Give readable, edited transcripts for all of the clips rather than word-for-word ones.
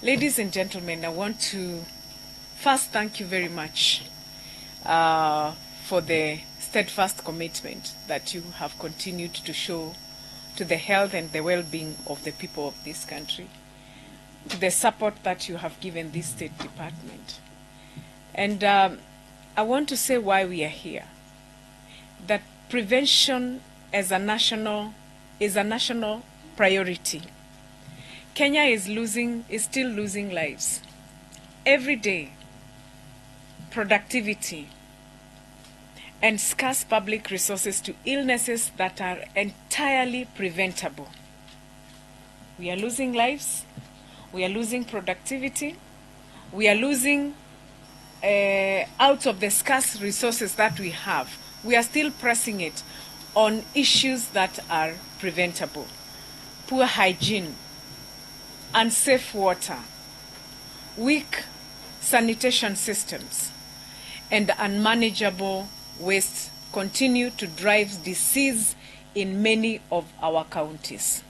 Ladies and gentlemen, I want to first thank you very much for the steadfast commitment that you have continued to show to the health and the well-being of the people of this country, to the support that you have given this State Department. And I want to say why we are here, that prevention is a national priority. Kenya is still losing lives. Every day, productivity and scarce public resources to illnesses that are entirely preventable. We are losing lives, we are losing productivity, we are losing out of the scarce resources that we have. We are still pressing it on issues that are preventable. Poor hygiene, unsafe water, weak sanitation systems, and unmanageable waste continue to drive disease in many of our counties.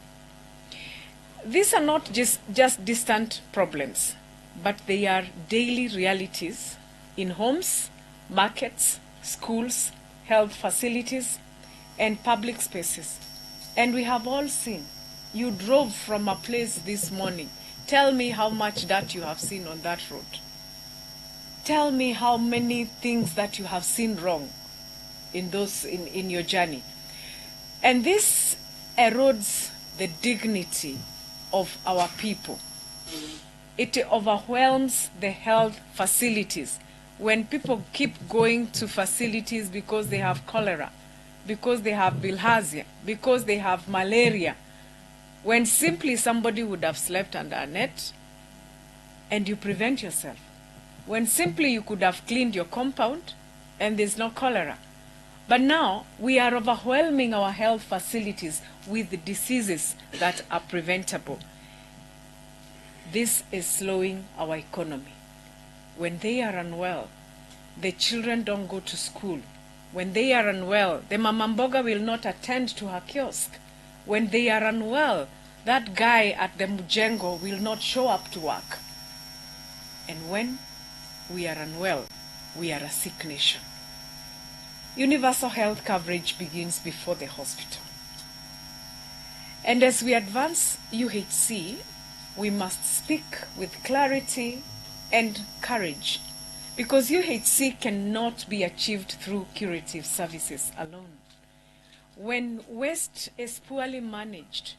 These are not just distant problems, but they are daily realities in homes, markets, schools, health facilities, and public spaces. And we have all seen. You drove from a place this morning. Tell me how much that you have seen on that road. Tell me how many things that you have seen wrong in your journey. And this erodes the dignity of our people. It overwhelms the health facilities. When people keep going to facilities because they have cholera, because they have bilharzia, because they have malaria, when simply somebody would have slept under a net and you prevent yourself. When simply you could have cleaned your compound and there's no cholera. But now we are overwhelming our health facilities with diseases that are preventable. This is slowing our economy. When they are unwell, the children don't go to school. When they are unwell, the mama mboga will not attend to her kiosk. When they are unwell, that guy at the Mujengo will not show up to work. And when we are unwell, we are a sick nation. Universal health coverage begins before the hospital. And as we advance UHC, we must speak with clarity and courage, because UHC cannot be achieved through curative services alone. When waste is poorly managed,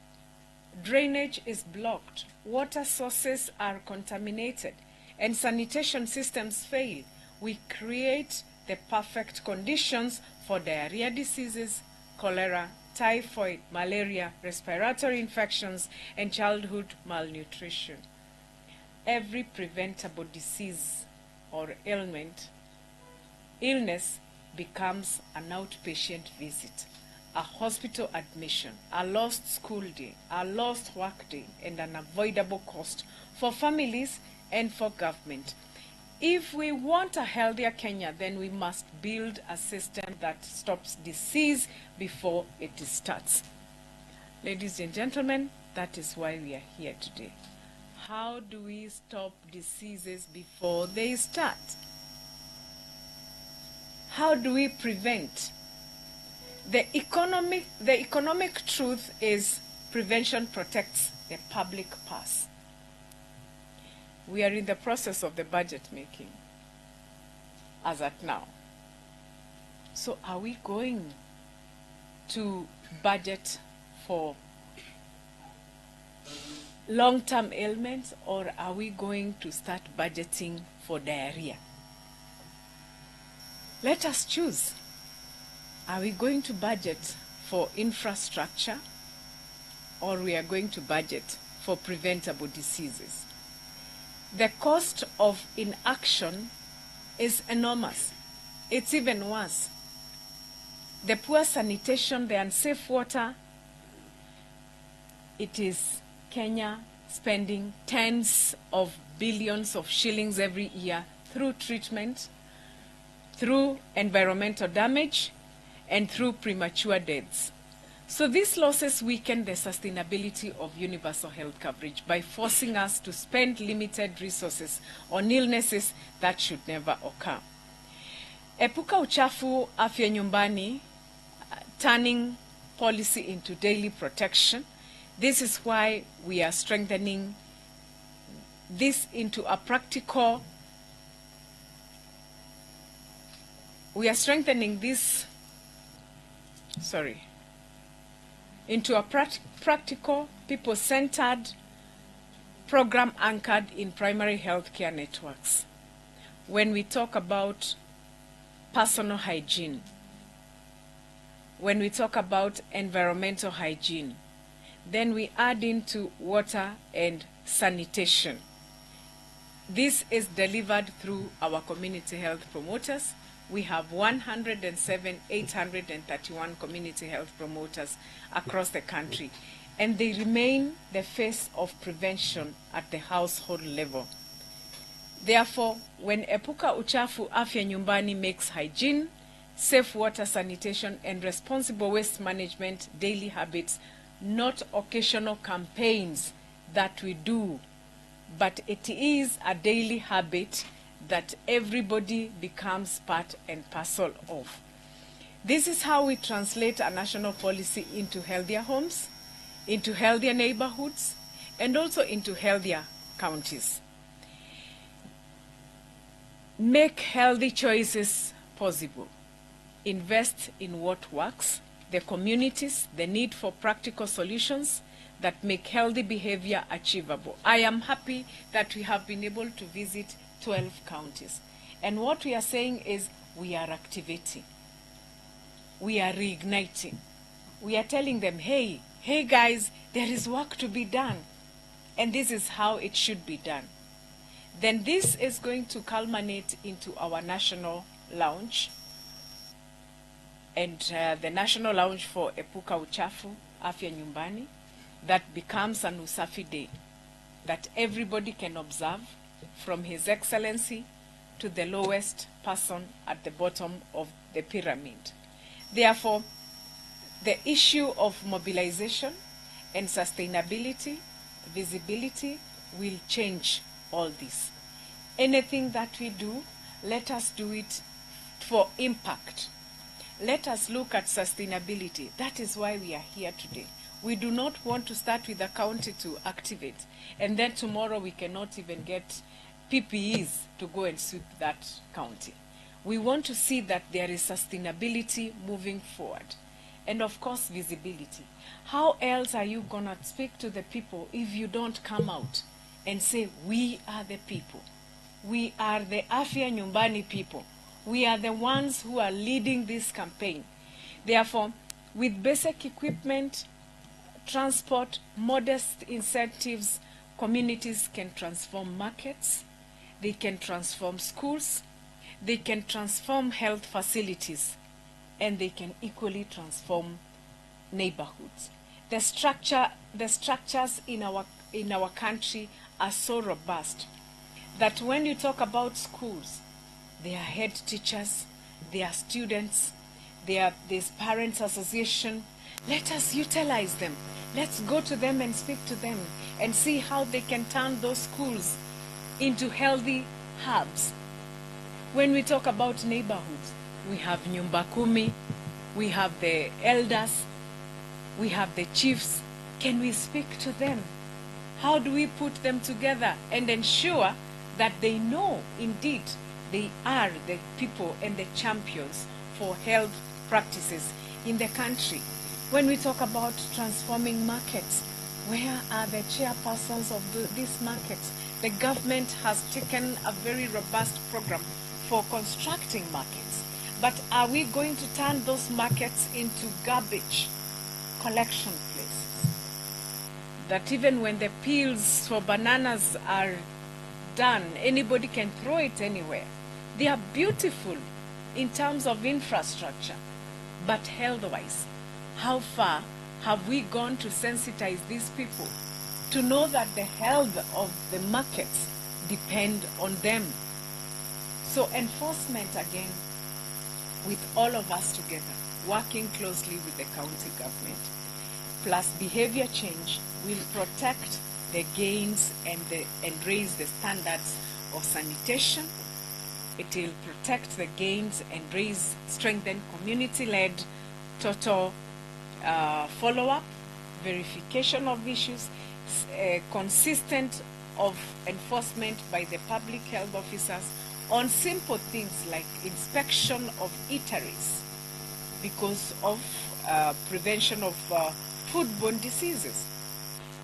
drainage is blocked, water sources are contaminated, and sanitation systems fail, we create the perfect conditions for diarrhea diseases, cholera, typhoid, malaria, respiratory infections, and childhood malnutrition. Every preventable disease or illness becomes an outpatient visit, a hospital admission, a lost school day, a lost work day, and an avoidable cost for families and for government. If we want a healthier Kenya, then we must build a system that stops disease before it starts. Ladies and gentlemen, that is why we are here today. How do we stop diseases before they start? How do we prevent? The economic truth is prevention protects the public purse. We are in the process of the budget making as at now. So are we going to budget for long-term ailments, or are we going to start budgeting for diarrhea? Let us choose. Are we going to budget for infrastructure, or we are going to budget for preventable diseases? The cost of inaction is enormous. It's even worse. The poor sanitation, the unsafe water, it is Kenya spending tens of billions of shillings every year through treatment, through environmental damage, and through premature deaths. So these losses weaken the sustainability of universal health coverage by forcing us to spend limited resources on illnesses that should never occur. Epuka Uchafu Afya Nyumbani, turning policy into daily protection. This is why we are strengthening this into a practical, into a practical, people-centered program anchored in primary health care networks. When we talk about personal hygiene, when we talk about environmental hygiene, then we add into water and sanitation. This is delivered through our community health promoters. We have 107,831 community health promoters across the country, and they remain the face of prevention at the household level. Therefore, when Epuka Uchafu Afya Nyumbani makes hygiene, safe water sanitation, and responsible waste management daily habits, not occasional campaigns that we do, but it is a daily habit that everybody becomes part and parcel of. This is how we translate a national policy into healthier homes, into healthier neighborhoods, and also into healthier counties. Make healthy choices possible. Invest in what works, the communities, the need for practical solutions that make healthy behavior achievable. I am happy that we have been able to visit 12 counties. And what we are saying is we are activating. We are reigniting. We are telling them, hey guys, there is work to be done. And this is how it should be done. Then this is going to culminate into our national launch. And the national launch for Epuka Uchafu Afya Nyumbani, that becomes an Usafi Day that everybody can observe, from His Excellency to the lowest person at the bottom of the pyramid. Therefore, the issue of mobilization and sustainability, visibility, will change all this. Anything that we do, let us do it for impact. Let us look at sustainability. That is why we are here today. We do not want to start with a county to activate, and then tomorrow we cannot even get PPEs to go and sweep that county. We want to see that there is sustainability moving forward. And of course, visibility. How else are you going to speak to the people if you don't come out and say, we are the people. We are the Afya Nyumbani people. We are the ones who are leading this campaign. Therefore, with basic equipment, transport, modest incentives, communities can transform markets, they can transform schools, they can transform health facilities, and they can equally transform neighborhoods. The structures in our country are so robust that when you talk about schools, there are head teachers, there are students, there's parents association. Let us utilize them. Let's go to them and speak to them and see how they can turn those schools into healthy hubs. When we talk about neighborhoods, we have Nyumba Kumi, we have the elders, we have the chiefs. Can we speak to them? How do we put them together and ensure that they know indeed they are the people and the champions for health practices in the country? When we talk about transforming markets, where are the chairpersons of these markets? The government has taken a very robust program for constructing markets. But are we going to turn those markets into garbage collection places? That even when the peels for bananas are done, anybody can throw it anywhere. They are beautiful in terms of infrastructure, but health-wise, how far have we gone to sensitize these people to know that the health of the markets depend on them? So enforcement, again, with all of us together, working closely with the county government. plus behavior change will protect the gains and raise the standards of sanitation. It will protect the gains and strengthen community-led total follow-up, verification of issues, consistent of enforcement by the public health officers on simple things like inspection of eateries because of prevention of foodborne diseases,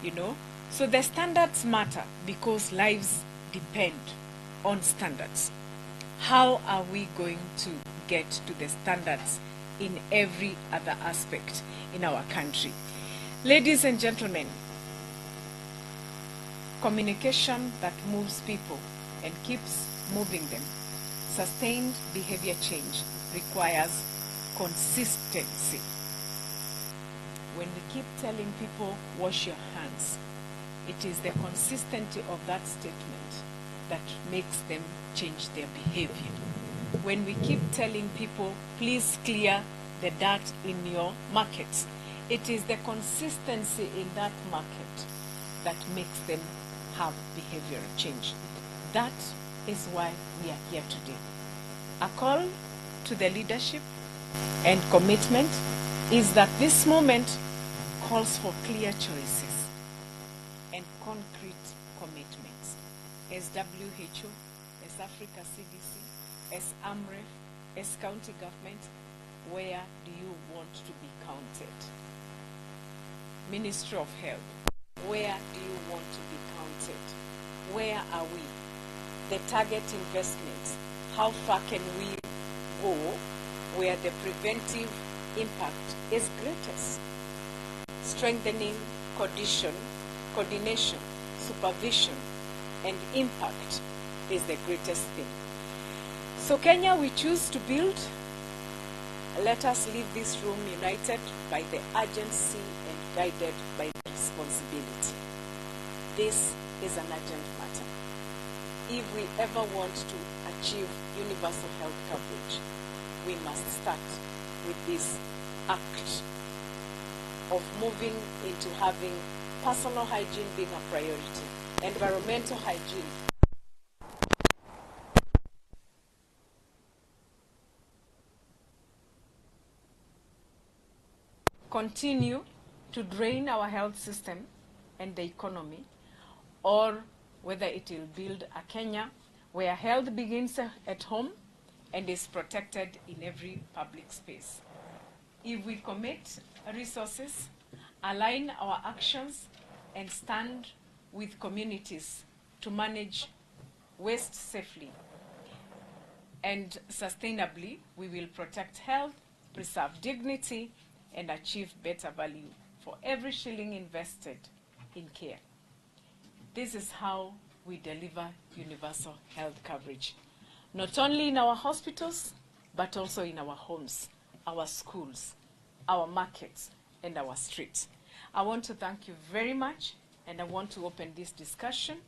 you know. So the standards matter because lives depend on standards. How are we going to get to the standards in every other aspect in our country? Ladies and gentlemen, communication that moves people and keeps moving them, sustained behavior change requires consistency. When we keep telling people, wash your hands, it is the consistency of that statement that makes them change their behavior. When we keep telling people, please clear the dirt in your markets, it is the consistency in that market that makes them have behavioral change. That is why we are here today. A call to the leadership and commitment is that this moment calls for clear choices and concrete commitments. As WHO, as Africa CDC, as AMREF, as county government, where do you want to be counted? Ministry of Health, where do you want to be counted? Where are we? The target investments, how far can we go where the preventive impact is greatest? Strengthening coordination, supervision, and impact is the greatest thing. So Kenya, we choose to build. Let us leave this room united by the urgency and guided by the responsibility. This is an urgent matter. If we ever want to achieve universal health coverage, we must start with this act of moving into having personal hygiene being a priority, environmental hygiene. Continue to drain our health system and the economy, or whether it will build a Kenya where health begins at home and is protected in every public space. If we commit resources, align our actions, and stand with communities to manage waste safely and sustainably, we will protect health, preserve dignity, and achieve better value for every shilling invested in care. This is how we deliver universal health coverage, not only in our hospitals, but also in our homes, our schools, our markets, and our streets. I want to thank you very much, and I want to open this discussion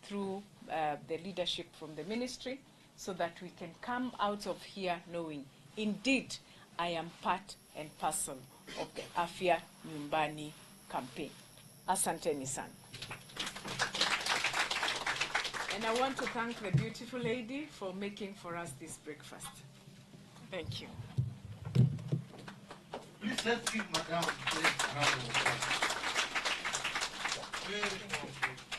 through the leadership from the ministry so that we can come out of here knowing, indeed, I am part and parcel of the Afya Nyumbani campaign. Asanteni sana. And I want to thank the beautiful lady for making for us this breakfast. Thank you. Please let's give Madam a round of applause. Very powerful.